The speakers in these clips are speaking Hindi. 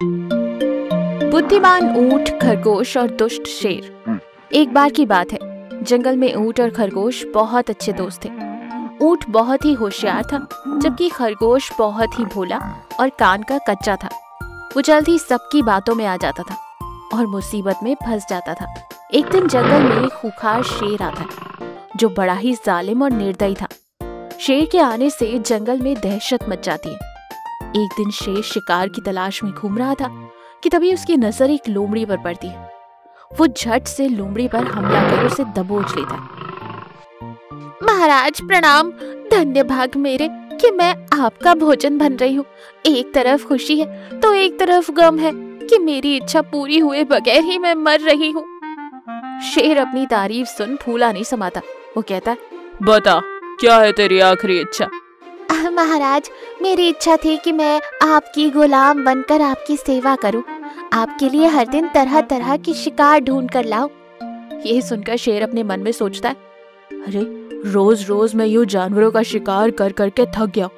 बुद्धिमान ऊंट, खरगोश और दुष्ट शेर। एक बार की बात है, जंगल में ऊंट और खरगोश बहुत अच्छे दोस्त थे। ऊंट बहुत ही होशियार था, जबकि खरगोश बहुत ही भोला और कान का कच्चा था। वो जल्द ही सबकी बातों में आ जाता था और मुसीबत में फंस जाता था। एक दिन जंगल में एक खूंखार शेर आता है, जो बड़ा ही जालिम और निर्दयी था। शेर के आने से जंगल में दहशत मच जाती है। एक दिन शेर शिकार की तलाश में घूम रहा था कि तभी उसकी नजर एक लोमड़ी पर पड़ती है। वो झट से लोमड़ी पर हमला कर उसे दबोच लेता है। महाराज प्रणाम, धन्य भाग मेरे कि मैं आपका भोजन बन रही हूँ। एक तरफ खुशी है तो एक तरफ गम है कि मेरी इच्छा पूरी हुए बगैर ही मैं मर रही हूँ। शेर अपनी तारीफ सुन फूला नहीं समाता। वो कहता है, बता क्या है तेरी आखिरी इच्छा? महाराज, मेरी इच्छा थी कि मैं आपकी गुलाम बनकर आपकी सेवा करूं, आपके लिए हर दिन तरह तरह की शिकार ढूंढ कर लाऊं। ये सुनकर शेर अपने मन में सोचता है, अरे रोज रोज मैं यूं जानवरों का शिकार कर करके थक गया।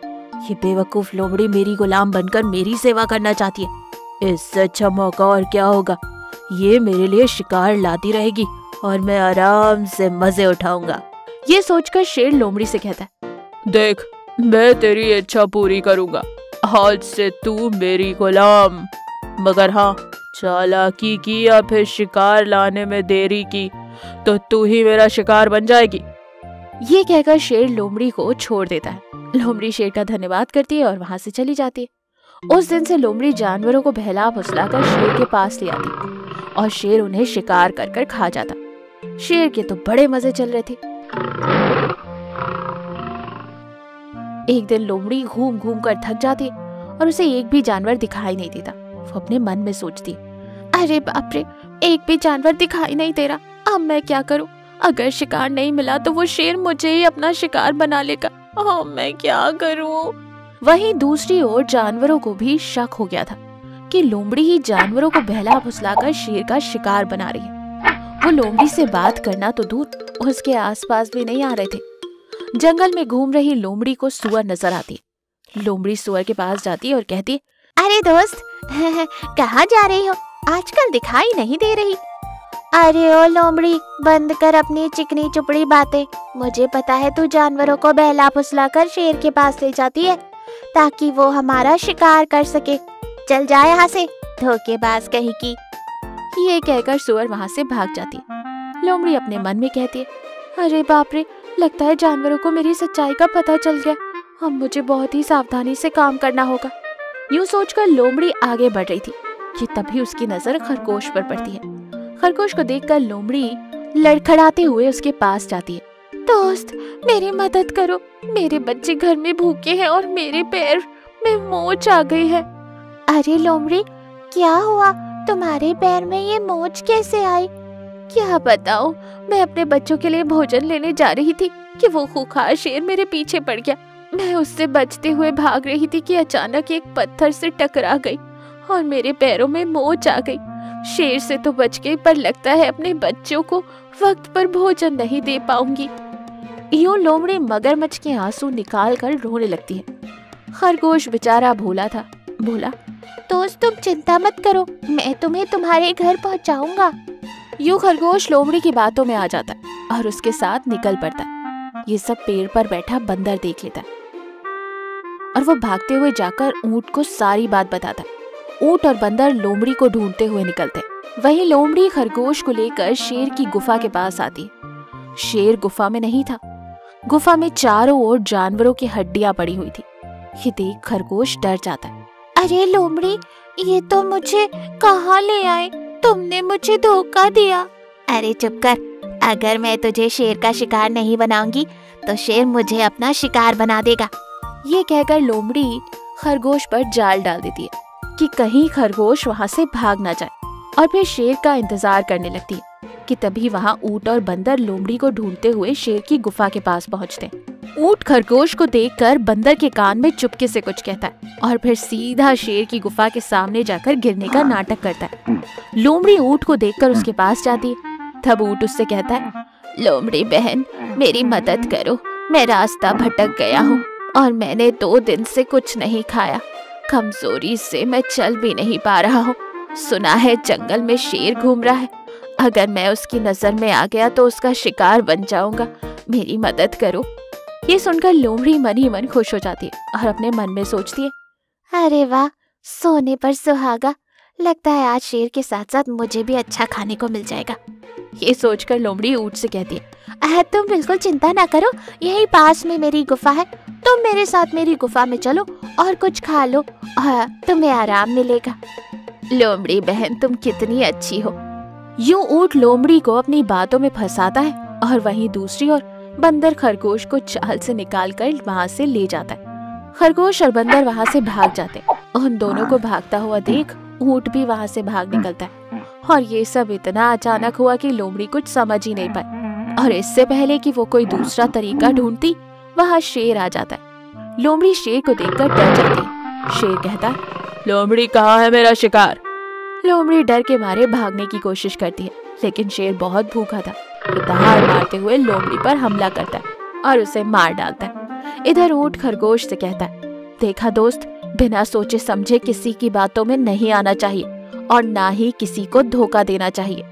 ये बेवकूफ लोमड़ी मेरी गुलाम बनकर मेरी सेवा करना चाहती है। इससे अच्छा मौका और क्या होगा। ये मेरे लिए शिकार लाती रहेगी और मैं आराम से मजे उठाऊंगा। ये सोचकर शेर लोमड़ी से कहता है, देख मैं तेरी इच्छा पूरी करूंगा। आज से तू मेरी गुलाम। मगर हाँ, चालाकी की या फिर शिकार लाने में देरी की तो तू ही मेरा शिकार बन जाएगी। ये कहकर शेर लोमड़ी को छोड़ देता है। लोमड़ी शेर का धन्यवाद करती है और वहां से चली जाती है। उस दिन से लोमड़ी जानवरों को बहला फुसलाकर शेर के पास ले आती और शेर उन्हें शिकार कर कर खा जाता। शेर के तो बड़े मजे चल रहे थे। एक दिन लोमड़ी घूम घूम कर थक जाती और उसे एक भी जानवर दिखाई नहीं देता। वो अपने मन में सोचती, अरे बाप रे, एक भी जानवर दिखाई नहीं दे रहा। अब मैं क्या करूं? अगर शिकार नहीं मिला तो वो शेर मुझे ही अपना शिकार बना लेगा। मैं क्या करूं? वहीं दूसरी ओर जानवरों को भी शक हो गया था कि लोमड़ी ही जानवरों को बहला फुसलाकर शेर का शिकार बना रही है। वो लोमड़ी से बात करना तो दूर, उसके आसपास भी नहीं आ रहे थे। जंगल में घूम रही लोमड़ी को सुअर नजर आती। लोमड़ी सुअर के पास जाती है और कहती, अरे दोस्त, कहाँ जा रही हो? आजकल दिखाई नहीं दे रही। अरे ओ लोमड़ी, बंद कर अपनी चिकनी चुपड़ी बातें। मुझे पता है तू जानवरों को बहला फुसलाकर शेर के पास ले जाती है ताकि वो हमारा शिकार कर सके। चल जा यहाँ से, धोखेबाज कहीं की। ये कहकर सुअर वहाँ से भाग जाती है। लोमड़ी अपने मन में कहती है, अरे बाप रे, लगता है जानवरों को मेरी सच्चाई का पता चल गया। अब मुझे बहुत ही सावधानी से काम करना होगा। यूं सोचकर लोमड़ी आगे बढ़ रही थी कि तभी उसकी नजर खरगोश पर पड़ती है। खरगोश को देखकर लोमड़ी लड़खड़ाते हुए उसके पास जाती है। दोस्त, मेरी मदद करो। मेरे बच्चे घर में भूखे हैं और मेरे पैर में मोच आ गई है। अरे लोमड़ी, क्या हुआ? तुम्हारे पैर में ये मोच कैसे आई? क्या बताऊं, मैं अपने बच्चों के लिए भोजन लेने जा रही थी कि वो खूंखार शेर मेरे पीछे पड़ गया। मैं उससे बचते हुए भाग रही थी कि अचानक एक पत्थर से टकरा गई और मेरे पैरों में मोच आ गई। शेर से तो बच गई, पर लगता है अपने बच्चों को वक्त पर भोजन नहीं दे पाऊंगी। यूं लोमड़ी मगरमच्छ के आंसू निकाल कर रोने लगती है। खरगोश बेचारा भोला था, बोला, दोस्त तुम चिंता मत करो, मैं तुम्हें तुम्हारे घर पहुंचाऊंगा। यूं खरगोश लोमड़ी की बातों में आ जाता है और उसके साथ निकल पड़ता है। ये सब पेड़ पर बैठा बंदर देख लेता है और वो भागते हुए जाकर ऊंट को सारी बात बताता है। ऊंट और बंदर लोमड़ी को ढूंढते हुए निकलते हैं। वहीं लोमड़ी खरगोश को लेकर शेर की गुफा के पास आती है। शेर गुफा में नहीं था। गुफा में चारों ओर जानवरों की हड्डियां पड़ी हुई थी। ये देख खरगोश डर जाता है। अरे लोमड़ी, ये तो मुझे कहाँ ले आए? तुमने मुझे धोखा दिया। अरे चुप कर, अगर मैं तुझे शेर का शिकार नहीं बनाऊंगी तो शेर मुझे अपना शिकार बना देगा। ये कहकर लोमड़ी खरगोश पर जाल डाल देती है कि कहीं खरगोश वहां से भाग ना जाए, और फिर शेर का इंतजार करने लगती है कि तभी वहां ऊंट और बंदर लोमड़ी को ढूंढते हुए शेर की गुफा के पास पहुंचते हैं। ऊंट खरगोश को देखकर बंदर के कान में चुपके से कुछ कहता है और फिर सीधा शेर की गुफा के सामने जाकर गिरने का नाटक करता है। लोमड़ी ऊंट को देखकर उसके पास जाती है। तब ऊंट उससे कहता है, लोमड़ी बहन, मेरी मदद करो, मैं रास्ता भटक गया हूँ और मैंने 2 दिन से कुछ नहीं खाया। कमजोरी से मैं चल भी नहीं पा रहा हूँ। सुना है जंगल में शेर घूम रहा है, अगर मैं उसकी नजर में आ गया तो उसका शिकार बन जाऊंगा। मेरी मदद करो। ये सुनकर लोमड़ी मन ही मन खुश हो जाती है और अपने मन में सोचती है, अरे वाह, सोने पर सुहागा। लगता है आज शेर के साथ साथ मुझे भी अच्छा खाने को मिल जाएगा। ये सोचकर लोमड़ी ऊंट से कहती है, तुम बिल्कुल चिंता ना करो, यही पास में मेरी गुफा है। तुम मेरे साथ मेरी गुफा में चलो और कुछ खा लो, तुम्हें आराम मिलेगा। लोमड़ी बहन, तुम कितनी अच्छी हो। यूं ऊंट लोमड़ी को अपनी बातों में फंसाता है और वहीं दूसरी ओर बंदर खरगोश को चाल से निकालकर वहां से ले जाता है। खरगोश और बंदर वहां से भाग जाते। उन दोनों को भागता हुआ देख ऊंट भी वहां से भाग निकलता है और ये सब इतना अचानक हुआ कि लोमड़ी कुछ समझ ही नहीं पाई और इससे पहले कि वो कोई दूसरा तरीका ढूंढती, वहां शेर आ जाता है। लोमड़ी शेर को देखकर डर जाती है। शेर कहता है, लोमड़ी कहाँ है मेरा शिकार? लोमड़ी डर के मारे भागने की कोशिश करती है, लेकिन शेर बहुत भूखा था। वो दहाड़ मारते हुए लोमड़ी पर हमला करता है और उसे मार डालता है। इधर ऊंट खरगोश से कहता है, देखा दोस्त, बिना सोचे समझे किसी की बातों में नहीं आना चाहिए और ना ही किसी को धोखा देना चाहिए।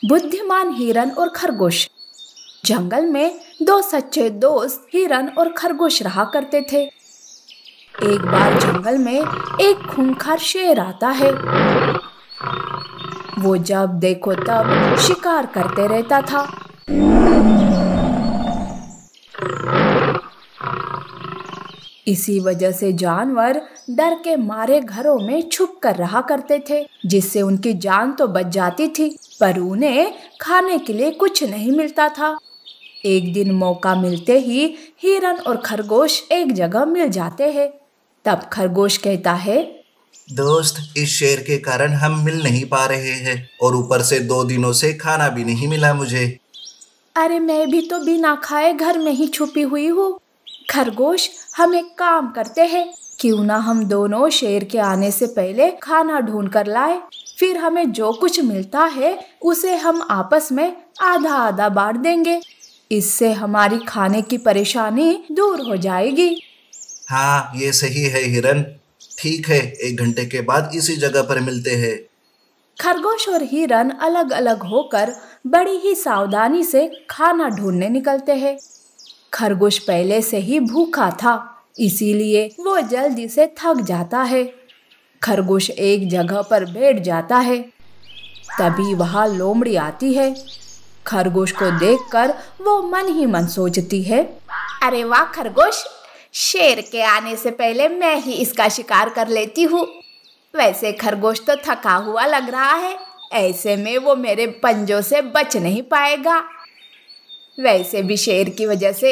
बुद्धिमान हिरन और खरगोश। जंगल में दो सच्चे दोस्त हिरन और खरगोश रहा करते थे। एक बार जंगल में एक खूंखार शेर आता है। वो जब देखो तब शिकार करते रहता था। इसी वजह से जानवर डर के मारे घरों में छुप कर रहा करते थे, जिससे उनकी जान तो बच जाती थी, पर उन्हें खाने के लिए कुछ नहीं मिलता था। एक दिन मौका मिलते ही हिरन और खरगोश एक जगह मिल जाते हैं। तब खरगोश कहता है, दोस्त, इस शेर के कारण हम मिल नहीं पा रहे हैं और ऊपर से 2 दिनों से खाना भी नहीं मिला मुझे। अरे मैं भी तो बिना खाए घर में ही छुपी हुई हूँ। खरगोश, हम एक काम करते हैं, क्यों ना हम दोनों शेर के आने से पहले खाना ढूंढ कर लाए, फिर हमें जो कुछ मिलता है उसे हम आपस में आधा आधा बांट देंगे। इससे हमारी खाने की परेशानी दूर हो जाएगी। हाँ, ये सही है हिरन। ठीक है, 1 घंटे के बाद इसी जगह पर मिलते हैं। खरगोश और हिरन अलग अलग होकर बड़ी ही सावधानी से खाना ढूंढने निकलते हैं। खरगोश पहले से ही भूखा था, इसीलिए वो जल्दी से थक जाता है। खरगोश एक जगह पर बैठ जाता है। तभी वहां लोमड़ी आती है। खरगोश को देखकर वो मन ही मन सोचती है, अरे वाह खरगोश, शेर के आने से पहले मैं ही इसका शिकार कर लेती हूँ। वैसे खरगोश तो थका हुआ लग रहा है, ऐसे में वो मेरे पंजों से बच नहीं पाएगा। वैसे भी शेर की वजह से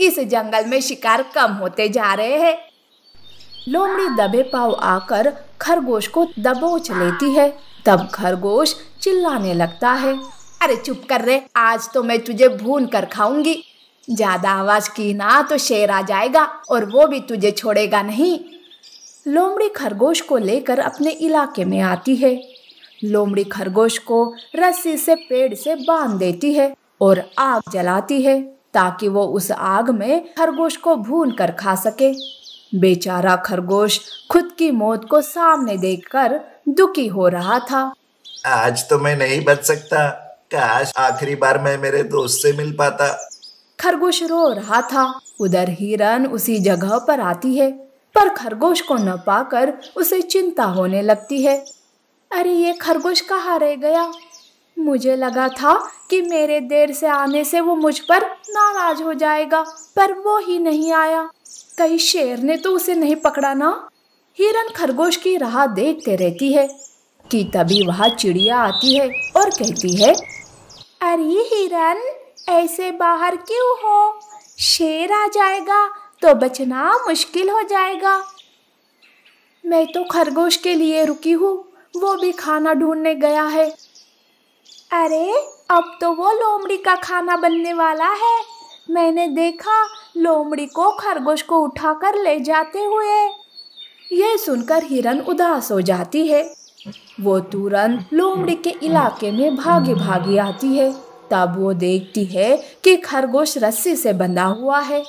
इस जंगल में शिकार कम होते जा रहे हैं। लोमड़ी दबे पांव आकर खरगोश को दबोच लेती है। तब खरगोश चिल्लाने लगता है, अरे चुप कर रे, आज तो मैं तुझे भून कर खाऊंगी। ज्यादा आवाज की ना तो शेर आ जाएगा और वो भी तुझे छोड़ेगा नहीं। लोमड़ी खरगोश को लेकर अपने इलाके में आती है। लोमड़ी खरगोश को रस्सी से पेड़ से बांध देती है और आग जलाती है, ताकि वो उस आग में खरगोश को भून कर खा सके। बेचारा खरगोश खुद की मौत को सामने देखकर दुखी हो रहा था। आज तो मैं नहीं बच सकता, काश आखिरी बार मैं मेरे दोस्त से मिल पाता। खरगोश रो रहा था। उधर हिरन उसी जगह पर आती है, पर खरगोश को न पाकर उसे चिंता होने लगती है। अरे ये खरगोश कहाँ रह गया? मुझे लगा था कि मेरे देर से आने से वो मुझ पर नाराज हो जाएगा, पर वो ही नहीं आया। कहीं शेर ने तो उसे नहीं पकड़ा ना? हिरन खरगोश की राह देखते रहती है कि तभी वहाँ चिड़िया आती है और कहती है, अरे हिरन, ऐसे बाहर क्यों हो? शेर आ जाएगा तो बचना मुश्किल हो जाएगा। मैं तो खरगोश के लिए रुकी हूँ, वो भी खाना ढूंढने गया है। अरे अब तो वो लोमड़ी का खाना बनने वाला है। मैंने देखा लोमड़ी को खरगोश को उठाकर ले जाते हुए। यह सुनकर हिरन उदास हो जाती है। वो तुरंत लोमड़ी के इलाके में भागी भागी आती है। तब वो देखती है कि खरगोश रस्सी से बंधा हुआ है।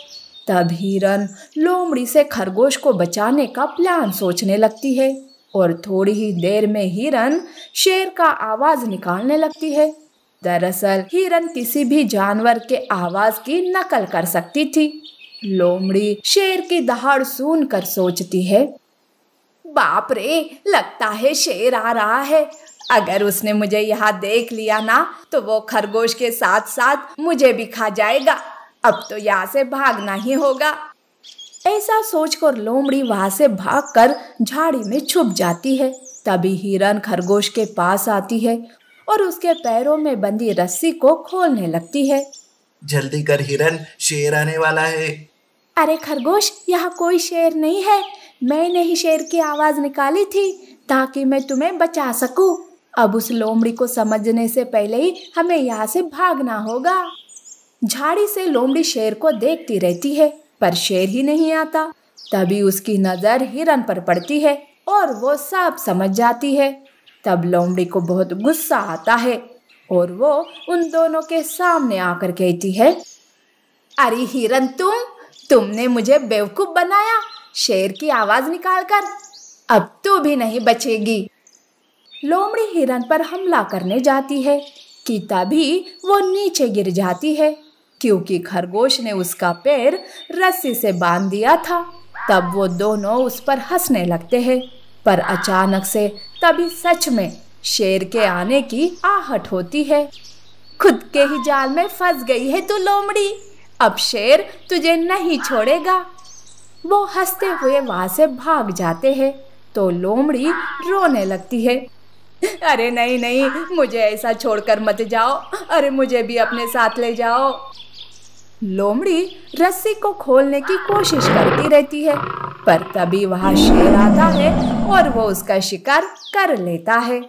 तब हिरन लोमड़ी से खरगोश को बचाने का प्लान सोचने लगती है और थोड़ी ही देर में हिरन शेर का आवाज निकालने लगती है। दरअसल हिरन किसी भी जानवर के आवाज की नकल कर सकती थी। लोमड़ी शेर की दहाड़ सुनकर सोचती है, बाप रे, लगता है शेर आ रहा है। अगर उसने मुझे यहाँ देख लिया ना तो वो खरगोश के साथ साथ मुझे भी खा जाएगा। अब तो यहाँ से भागना ही होगा। ऐसा सोचकर लोमड़ी वहां से भागकर झाड़ी में छुप जाती है। तभी हिरन खरगोश के पास आती है और उसके पैरों में बंधी रस्सी को खोलने लगती है। जल्दी कर हिरन, शेर आने वाला है। अरे खरगोश, यहाँ कोई शेर नहीं है। मैंने ही शेर की आवाज निकाली थी ताकि मैं तुम्हें बचा सकूं। अब उस लोमड़ी को समझने से पहले ही हमें यहाँ से भागना होगा। झाड़ी से लोमड़ी शेर को देखती रहती है पर शेर ही नहीं आता। तभी उसकी नजर हिरन पर पड़ती है और वो सब समझ जाती है। तब लोमड़ी को बहुत गुस्सा आता है और वो उन दोनों के सामने आकर कहती है, अरे हिरन, तुमने मुझे बेवकूफ बनाया शेर की आवाज निकालकर। अब तू भी नहीं बचेगी। लोमड़ी हिरन पर हमला करने जाती है कि तभी वो नीचे गिर जाती है क्योंकि खरगोश ने उसका पैर रस्सी से बांध दिया था। तब वो दोनों उस पर हंसने लगते हैं पर अचानक से तभी सच में शेर के आने की आहट होती है। खुद के ही जाल में फंस गई है तू लोमड़ी, अब शेर तुझे नहीं छोड़ेगा। वो हंसते हुए वहां से भाग जाते हैं तो लोमड़ी रोने लगती है, अरे नहीं नहीं, मुझे ऐसा छोड़कर मत जाओ, अरे मुझे भी अपने साथ ले जाओ। लोमड़ी रस्सी को खोलने की कोशिश करती रहती है पर तभी वहां शेर आता है और वो उसका शिकार कर लेता है।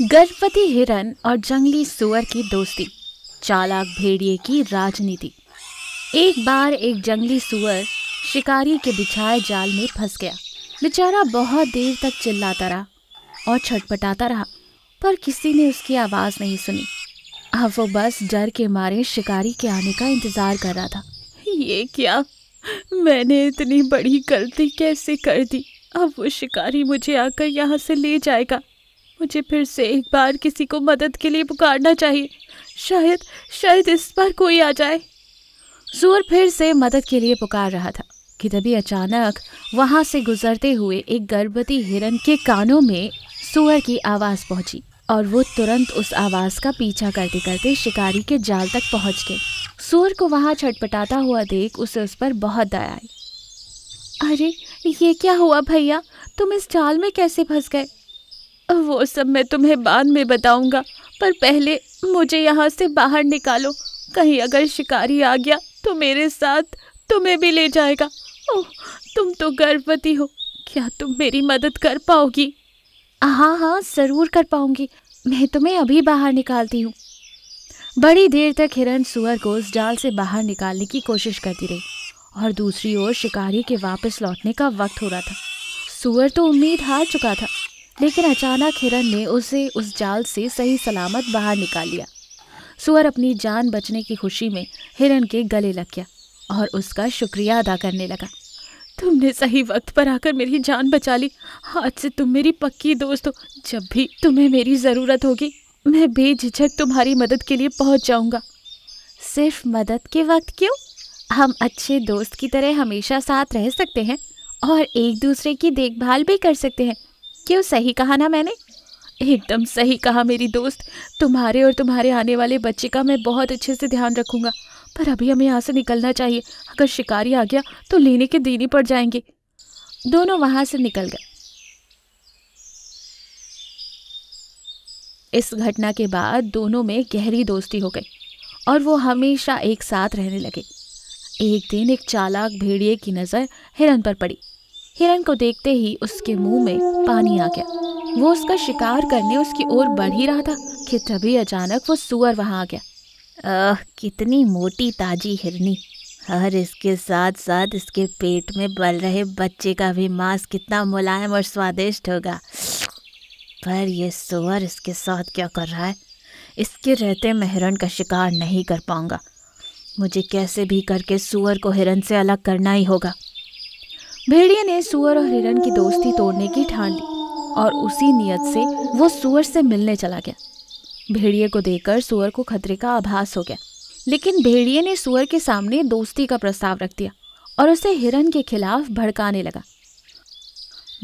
गर्भवती हिरन और जंगली सुअर की दोस्ती, चालाक भेड़िए की राजनीति। एक बार एक जंगली सुअर शिकारी के बिछाए जाल में फंस गया। बेचारा बहुत देर तक चिल्लाता रहा और छटपटाता रहा पर किसी ने उसकी आवाज़ नहीं सुनी। अब वो बस डर के मारे शिकारी के आने का इंतज़ार कर रहा था। ये क्या, मैंने इतनी बड़ी गलती कैसे कर दी? अब वो शिकारी मुझे आकर यहाँ से ले जाएगा। मुझे फिर से एक बार किसी को मदद के लिए पुकारना चाहिए। शायद इस बार कोई आ जाए। सुअर फिर से मदद के लिए पुकार रहा था कि तभी अचानक वहां से गुजरते हुए एक गर्भवती हिरन के कानों में सुअर की आवाज़ पहुंची और वो तुरंत उस आवाज़ का पीछा करते करते शिकारी के जाल तक पहुंच गए। सुअर को वहां छटपटाता हुआ देख उसे उस पर बहुत दया आई। अरे ये क्या हुआ भैया, तुम इस जाल में कैसे फंस गए? वो सब मैं तुम्हें बाद में बताऊंगा, पर पहले मुझे यहाँ से बाहर निकालो। कहीं अगर शिकारी आ गया तो मेरे साथ तुम्हें भी ले जाएगा। ओह, तुम तो गर्भवती हो, क्या तुम मेरी मदद कर पाओगी? हाँ, ज़रूर कर पाऊंगी। मैं तुम्हें अभी बाहर निकालती हूँ। बड़ी देर तक हिरन सुअर को उस जाल से बाहर निकालने की कोशिश करती रही और दूसरी ओर शिकारी के वापस लौटने का वक्त हो रहा था। सुअर तो उम्मीद हार चुका था, लेकिन अचानक हिरन ने उसे उस जाल से सही सलामत बाहर निकाल लिया। सुअर अपनी जान बचने की खुशी में हिरन के गले लग गया और उसका शुक्रिया अदा करने लगा। तुमने सही वक्त पर आकर मेरी जान बचा ली। आज से तुम मेरी पक्की दोस्त हो। जब भी तुम्हें मेरी ज़रूरत होगी मैं बेझिझक तुम्हारी मदद के लिए पहुंच जाऊंगा। सिर्फ मदद के वक्त क्यों, हम अच्छे दोस्त की तरह हमेशा साथ रह सकते हैं और एक दूसरे की देखभाल भी कर सकते हैं। क्यों, सही कहा ना मैंने? एकदम सही कहा मेरी दोस्त। तुम्हारे और तुम्हारे आने वाले बच्चे का मैं बहुत अच्छे से ध्यान रखूंगा, पर अभी हमें यहाँ से निकलना चाहिए। अगर शिकारी आ गया तो लेने के देने पड़ जाएंगे। दोनों वहां से निकल गए। इस घटना के बाद दोनों में गहरी दोस्ती हो गई और वो हमेशा एक साथ रहने लगे। एक दिन एक चालाक भेड़िए की नज़र हिरन पर पड़ी। हिरन को देखते ही उसके मुंह में पानी आ गया। वो उसका शिकार करने उसकी ओर बढ़ ही रहा था कि तभी अचानक वो सुअर वहां आ गया। कितनी मोटी ताजी हिरनी, और इसके साथ साथ इसके पेट में पल रहे बच्चे का भी मांस कितना मुलायम और स्वादिष्ट होगा। पर ये सुअर इसके साथ क्या कर रहा है? इसके रहते मैं हिरन का शिकार नहीं कर पाऊंगा। मुझे कैसे भी करके सूअर को हिरन से अलग करना ही होगा। भेड़िए ने सूअर और हिरन की दोस्ती तोड़ने की ठान ली और उसी नियत से वो सूअर से मिलने चला गया। भेड़िए को देखकर सूअर को खतरे का आभास हो गया, लेकिन भेड़िए ने सूअर के सामने दोस्ती का प्रस्ताव रख दिया और उसे हिरन के खिलाफ भड़काने लगा।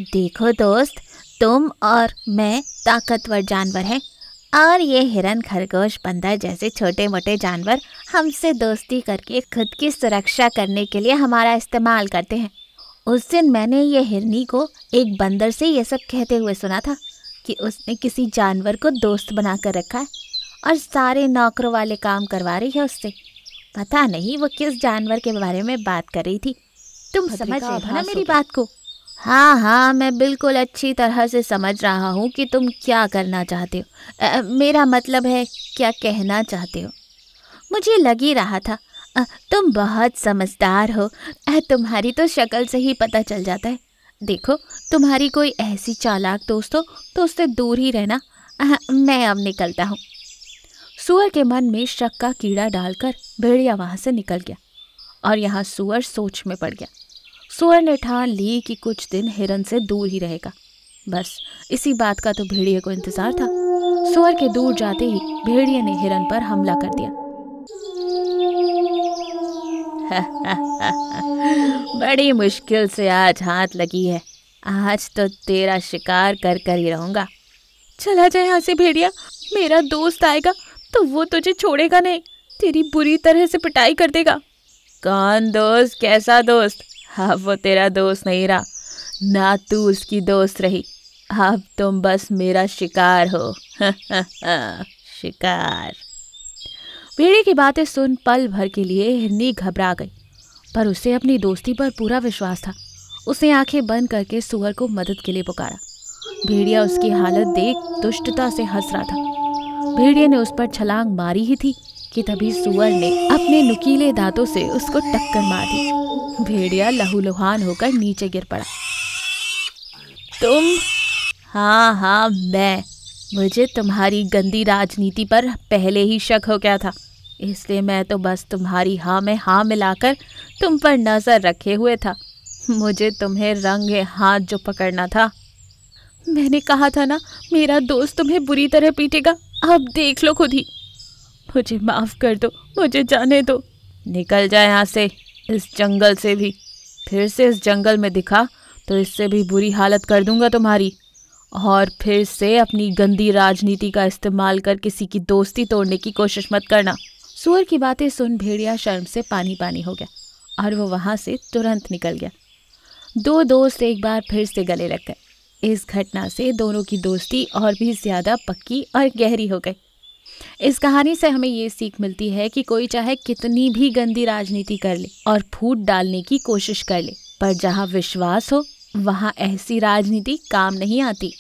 देखो दोस्त, तुम और मैं ताकतवर जानवर हैं और ये हिरन, खरगोश, बंदर जैसे छोटे मोटे जानवर हमसे दोस्ती करके खुद की सुरक्षा करने के लिए हमारा इस्तेमाल करते हैं। उस दिन मैंने ये हिरनी को एक बंदर से ये सब कहते हुए सुना था कि उसने किसी जानवर को दोस्त बनाकर रखा है और सारे नौकरों वाले काम करवा रही है उससे। पता नहीं वो किस जानवर के बारे में बात कर रही थी। तुम समझ रहे हो ना मेरी बात को? हाँ, मैं बिल्कुल अच्छी तरह से समझ रहा हूँ कि तुम क्या करना चाहते हो। मेरा मतलब है क्या कहना चाहते हो। मुझे लग ही रहा था तुम बहुत समझदार हो। तुम्हारी तो शक्ल से ही पता चल जाता है। देखो, तुम्हारी कोई ऐसी चालाक दोस्त हो तो उससे दूर ही रहना। मैं अब निकलता हूँ। सूअर के मन में शक का कीड़ा डालकर भेड़िया वहाँ से निकल गया और यहाँ सूअर सोच में पड़ गया। सूअर ने ठान ली कि कुछ दिन हिरन से दूर ही रहेगा। बस इसी बात का तो भेड़िए को इंतजार था। सूअर के दूर जाते ही भेड़िए ने हिरन पर हमला कर दिया। बड़ी मुश्किल से आज हाथ लगी है। आज तो तेरा शिकार कर कर ही रहूंगा। चला जाए यहाँ से भेड़िया, मेरा दोस्त आएगा तो वो तुझे छोड़ेगा नहीं, तेरी बुरी तरह से पिटाई कर देगा। कौन दोस्त? कैसा दोस्त? अब वो तेरा दोस्त नहीं रहा, ना तू उसकी दोस्त रही। अब तुम बस मेरा शिकार हो। शिकार। भेड़िए की बातें सुन पल भर के लिए हिरनी घबरा गई, पर उसे अपनी दोस्ती पर पूरा विश्वास था। उसने आंखें बंद करके सूअर को मदद के लिए पुकारा। भेड़िया उसकी हालत देख दुष्टता से हंस रहा था। भेड़िए ने उस पर छलांग मारी ही थी कि तभी सूअर ने अपने नुकीले दांतों से उसको टक्कर मार दी। भेड़िया लहूलुहान होकर नीचे गिर पड़ा। तुम? हाँ, मैं। मुझे तुम्हारी गंदी राजनीति पर पहले ही शक हो गया था, इसलिए मैं तो बस तुम्हारी हाँ में हाँ मिलाकर तुम पर नजर रखे हुए था। मुझे तुम्हें रंगे हाथ जो पकड़ना था। मैंने कहा था ना, मेरा दोस्त तुम्हें बुरी तरह पीटेगा। अब देख लो खुद ही। मुझे माफ कर दो, मुझे जाने दो। निकल जाए यहाँ से, इस जंगल से भी। फिर से इस जंगल में दिखा तो इससे भी बुरी हालत कर दूंगा तुम्हारी। और फिर से अपनी गंदी राजनीति का इस्तेमाल कर किसी की दोस्ती तोड़ने की कोशिश मत करना। सूअर की बातें सुन भेड़िया शर्म से पानी पानी हो गया और वो वहाँ से तुरंत निकल गया। दो दोस्त एक बार फिर से गले लग गए। इस घटना से दोनों की दोस्ती और भी ज्यादा पक्की और गहरी हो गई। इस कहानी से हमें ये सीख मिलती है कि कोई चाहे कितनी भी गंदी राजनीति कर ले और फूट डालने की कोशिश कर ले, पर जहाँ विश्वास हो वहाँ ऐसी राजनीति काम नहीं आती।